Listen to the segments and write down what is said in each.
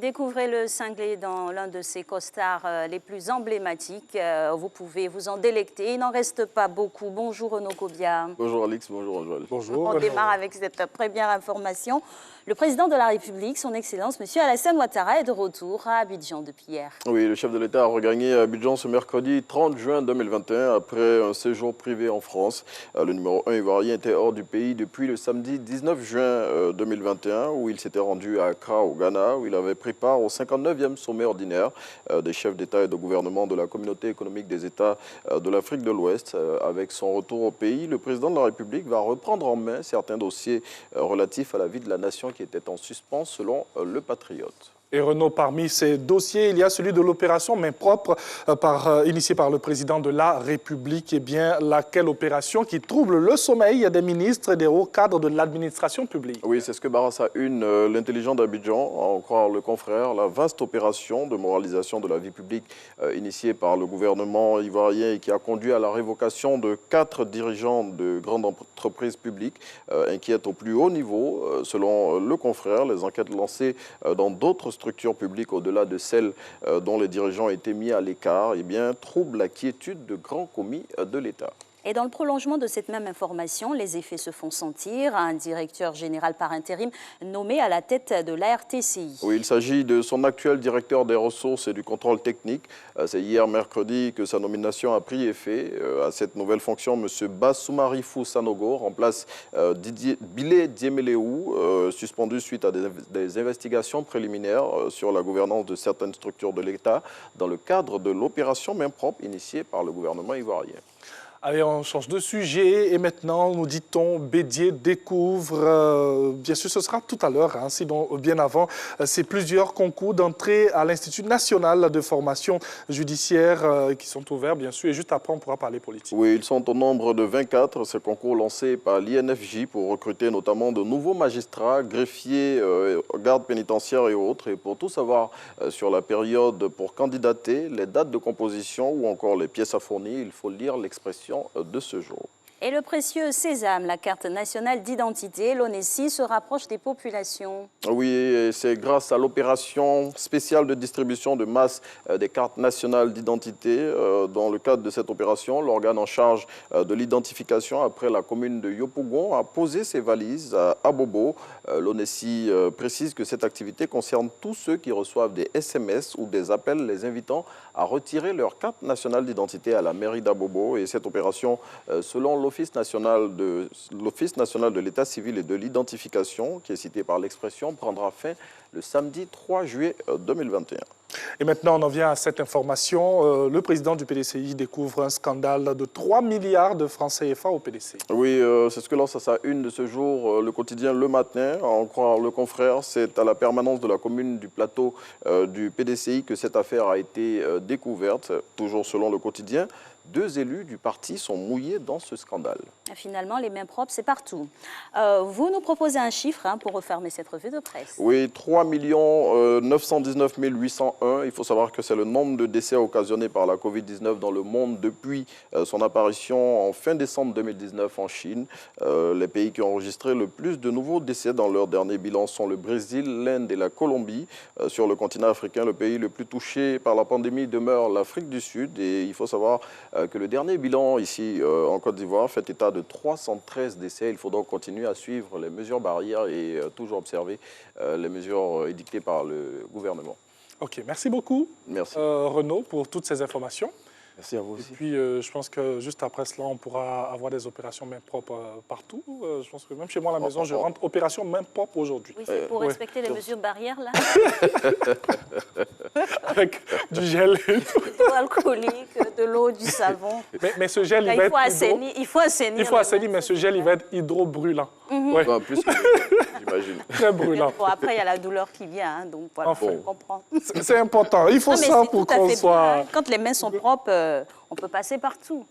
Découvrez le cinglé dans l'un de ses costards les plus emblématiques. Vous pouvez vous en délecter. Il n'en reste pas beaucoup. Bonjour Renaud Kobia. Bonjour Alix, bonjour Joël. Bonjour. On démarre avec cette première information. Le président de la République, son Excellence, M. Alassane Ouattara, est de retour à Abidjan depuis hier. Oui, le chef de l'État a regagné Abidjan ce mercredi 30 juin 2021 après un séjour privé en France. Le numéro 1 ivoirien était hors du pays depuis le samedi 19 juin 2021 où il s'était rendu à Accra au Ghana où il avait pris part au 59e sommet ordinaire des chefs d'État et de gouvernement de la communauté économique des États de l'Afrique de l'Ouest. Avec son retour au pays, le président de la République va reprendre en main certains dossiers relatifs à la vie de la nation qui était en suspens selon le Patriote. Et Renaud, parmi ces dossiers, il y a celui de l'opération Main propre initiée par le président de la République. Eh bien, laquelle opération qui trouble le sommeil des ministres et des hauts cadres de l'administration publique? Oui, c'est ce que Barras a l'intelligent d'Abidjan, à en croire le confrère. La vaste opération de moralisation de la vie publique initiée par le gouvernement ivoirien et qui a conduit à la révocation de 4 dirigeants de grandes entreprises publiques inquiète au plus haut niveau. Selon le confrère, les enquêtes lancées dans d'autres structures publiques au-delà de celles dont les dirigeants étaient mis à l'écart, eh bien, troublent la quiétude de grands commis de l'État. Et dans le prolongement de cette même information, les effets se font sentir. Un directeur général par intérim nommé à la tête de la RTCI. Oui, il s'agit de son actuel directeur des ressources et du contrôle technique. C'est hier mercredi que sa nomination a pris effet. À cette nouvelle fonction, M. Basoumarifou Sanogo remplace Bilé Diemeleou, suspendu suite à des investigations préliminaires sur la gouvernance de certaines structures de l'État dans le cadre de l'opération Main propre initiée par le gouvernement ivoirien. Allez, on change de sujet et maintenant, nous dit-on, Bédié découvre, bien sûr ce sera tout à l'heure, hein, sinon bien avant, c'est plusieurs concours d'entrée à l'Institut national de formation judiciaire qui sont ouverts, bien sûr, et juste après on pourra parler politique. Oui, ils sont au nombre de 24, ces concours lancés par l'INFJ pour recruter notamment de nouveaux magistrats, greffiers, gardes pénitentiaires et autres. Et pour tout savoir sur la période pour candidater, les dates de composition ou encore les pièces à fournir, il faut lire l'expression de ce jour. Et le précieux sésame, la carte nationale d'identité, l'ONESI, se rapproche des populations. Oui, c'est grâce à l'opération spéciale de distribution de masse des cartes nationales d'identité. Dans le cadre de cette opération, l'organe en charge de l'identification après la commune de Yopougon a posé ses valises à Abobo. L'ONESI précise que cette activité concerne tous ceux qui reçoivent des SMS ou des appels les invitant à retirer leur carte nationale d'identité à la mairie d'Abobo. Et cette opération, selon l'Office national de l'État civil et de l'identification, qui est cité par l'expression, prendra fin le samedi 3 juillet 2021. Et maintenant, on en vient à cette information. Le président du PDCI découvre un scandale de 3 milliards de francs CFA au PDCI. Oui, c'est ce que lance à sa une de ce jour le quotidien Le Matin. À en croire le confrère, c'est à la permanence de la commune du plateau du PDCI que cette affaire a été découverte. Toujours selon le quotidien, 2 élus du parti sont mouillés dans ce scandale. Finalement, les mains propres, c'est partout. Vous nous proposez un chiffre pour refermer cette revue de presse. Oui, 3 919 801. Il faut savoir que c'est le nombre de décès occasionnés par la Covid-19 dans le monde depuis son apparition en fin décembre 2019 en Chine. Les pays qui ont enregistré le plus de nouveaux décès dans leur dernier bilan sont le Brésil, l'Inde et la Colombie. Sur le continent africain, le pays le plus touché par la pandémie demeure l'Afrique du Sud. Et il faut savoir que le dernier bilan ici en Côte d'Ivoire fait état de 313 décès. Il faut donc continuer à suivre les mesures barrières et toujours observer les mesures édictées par le gouvernement. Ok, merci beaucoup Renaud pour toutes ces informations. Merci à vous aussi. Et puis, je pense que juste après cela, on pourra avoir des opérations main propre partout. Je pense que même chez moi à la maison, je rentre opération main propre aujourd'hui. Oui, c'est pour respecter les mesures barrières, là. Avec du gel et tout. De l'eau alcoolique, de l'eau, du savon. Mais ce gel, il faut assainir. Il faut assainir, mais ce gel, il va être hydro-brûlant. Ouais. Enfin, plus que j'imagine. Très brûlant. Bon, après, il y a la douleur qui vient, hein, donc voilà, enfin, on comprend. C'est important. Il faut ça pour qu'on soit... Bien. Quand les mains sont propres, on peut passer partout.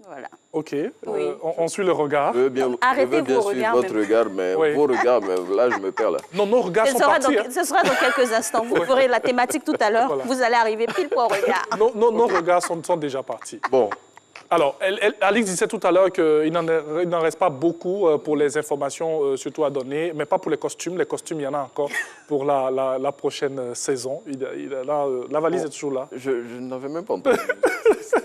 Voilà. Ok, Oui. on suit le regard. Arrêtez bien vos suivre regards. votre regard, mais Oui. vos regards, mais là, je me perds là. Non, nos regards sont partis. Ce sera dans quelques instants. Vous ferez la thématique tout à l'heure. Voilà. Vous allez arriver pile poil au regard. Nos regards sont déjà partis. Bon, Alors, Alix disait tout à l'heure qu'il n'en reste pas beaucoup pour les informations surtout à donner, mais pas pour les costumes. Les costumes, il y en a encore pour la prochaine saison. La valise est toujours là. Je n'avais même pas entendu.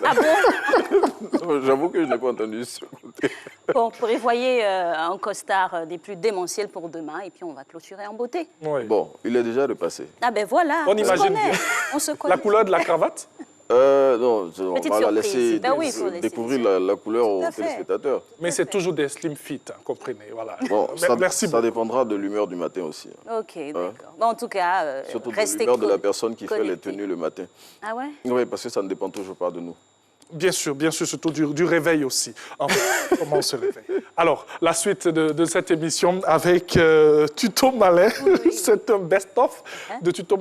Ah bon? J'avoue que je n'ai pas entendu ce côté. Bon, prévoyez un costard des plus démentiels pour demain et puis on va clôturer en beauté. Oui. Bon, il est déjà repassé. Ah ben voilà, On se imagine connaît. bien. On se connaît. La couleur de la cravate? Non, on Petite va la surprise. laisser Ben oui, il faut laisser découvrir la couleur aux à fait. téléspectateurs. Mais c'est toujours des slim fit, hein, comprenez. Voilà. Bon, Merci ça beaucoup. dépendra de l'humeur du matin aussi. Ok, d'accord. Bon, en tout cas, Surtout de restez l'humeur de la connectés. personne qui fait les tenues le matin. Ah ouais? Oui, parce que ça ne dépend toujours pas de nous. Bien sûr, surtout du réveil aussi. Enfin, comment on se réveille. Alors, la suite de cette émission avec Tuto Malin. Oui. C'est un best-of de Tuto